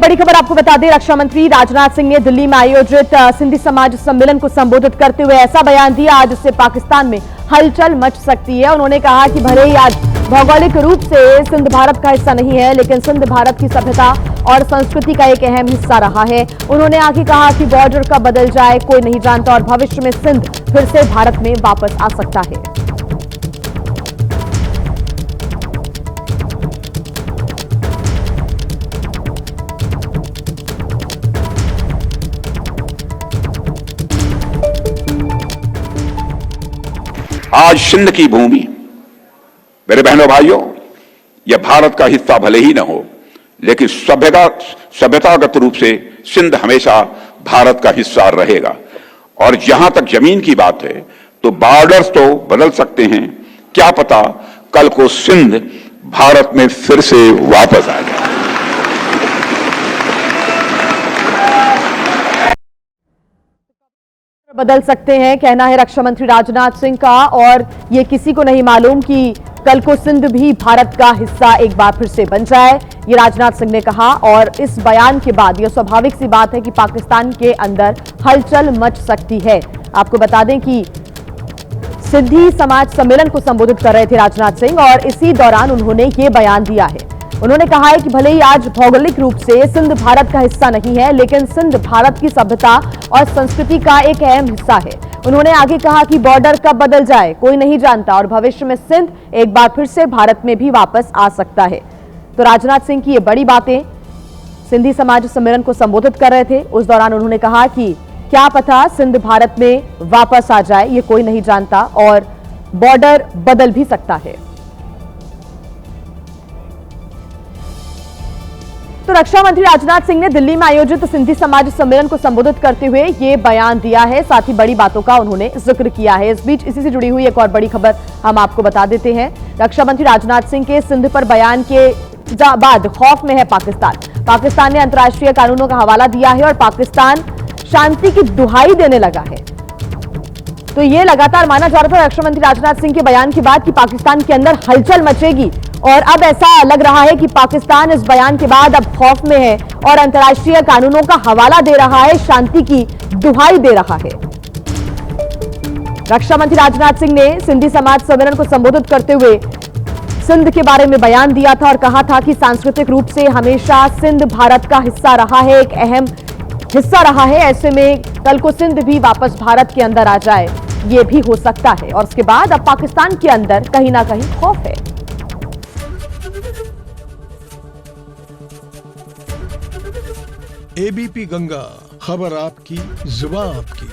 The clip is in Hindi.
बड़ी खबर आपको बता दें, रक्षा मंत्री राजनाथ सिंह ने दिल्ली में आयोजित सिंधी समाज सम्मेलन को संबोधित करते हुए ऐसा बयान दिया आज उससे पाकिस्तान में हलचल मच सकती है। उन्होंने कहा कि भले ही आज भौगोलिक रूप से सिंध भारत का हिस्सा नहीं है, लेकिन सिंध भारत की सभ्यता और संस्कृति का एक अहम हिस्सा रहा है। उन्होंने आगे कहा कि बॉर्डर कब बदल जाए कोई नहीं जानता और भविष्य में सिंध फिर से भारत में वापस आ सकता है। आज सिंध की भूमि, मेरे बहनों भाइयों, यह भारत का हिस्सा भले ही न हो, लेकिन सभ्यतागत रूप से सिंध हमेशा भारत का हिस्सा रहेगा। और जहां तक जमीन की बात है तो बॉर्डर्स तो बदल सकते हैं, क्या पता कल को सिंध भारत में फिर से वापस आ जाए। बदल सकते हैं, कहना है रक्षा मंत्री राजनाथ सिंह का। और ये किसी को नहीं मालूम कि कल को सिंध भी भारत का हिस्सा एक बार फिर से बन जाए, ये राजनाथ सिंह ने कहा। और इस बयान के बाद यह स्वाभाविक सी बात है कि पाकिस्तान के अंदर हलचल मच सकती है। आपको बता दें कि सिंधी समाज सम्मेलन को संबोधित कर रहे थे राजनाथ सिंह और इसी दौरान उन्होंने ये बयान दिया है। उन्होंने कहा है कि भले ही आज भौगोलिक रूप से सिंध भारत का हिस्सा नहीं है, लेकिन सिंध भारत की सभ्यता और संस्कृति का एक अहम हिस्सा है। उन्होंने आगे कहा कि बॉर्डर कब बदल जाए कोई नहीं जानता और भविष्य में सिंध एक बार फिर से भारत में भी वापस आ सकता है। तो राजनाथ सिंह की ये बड़ी बातें सिंधी समाज सम्मेलन को संबोधित कर रहे थे। उस दौरान उन्होंने कहा कि क्या पता सिंध भारत में वापस आ जाए, ये कोई नहीं जानता और बॉर्डर बदल भी सकता है। तो रक्षा मंत्री राजनाथ सिंह ने दिल्ली में आयोजित सिंधी समाज सम्मेलन को संबोधित करते हुए ये बयान दिया है, साथ ही बड़ी बातों का उन्होंने जिक्र किया है। इस बीच इसी से जुड़ी हुई एक और बड़ी खबर हम आपको बता देते हैं। रक्षा मंत्री राजनाथ सिंह के सिंध पर बयान के बाद खौफ में है पाकिस्तान ने अंतर्राष्ट्रीय कानूनों का हवाला दिया है और पाकिस्तान शांति की दुहाई देने लगा है। तो ये लगातार माना जा रहा था रक्षा मंत्री राजनाथ सिंह के बयान के बाद कि पाकिस्तान के अंदर हलचल मचेगी, और अब ऐसा लग रहा है कि पाकिस्तान इस बयान के बाद अब खौफ में है और अंतर्राष्ट्रीय कानूनों का हवाला दे रहा है, शांति की दुहाई दे रहा है। रक्षा मंत्री राजनाथ सिंह ने सिंधी समाज सम्मेलन को संबोधित करते हुए सिंध के बारे में बयान दिया था और कहा था कि सांस्कृतिक रूप से हमेशा सिंध भारत का हिस्सा रहा है, एक अहम हिस्सा रहा है। ऐसे में कल को सिंध भी वापस भारत के अंदर आ जाए, ये भी हो सकता है। और उसके बाद अब पाकिस्तान के अंदर कहीं ना कहीं खौफ है। एबीपी गंगा, खबर आपकी, जुबान आपकी।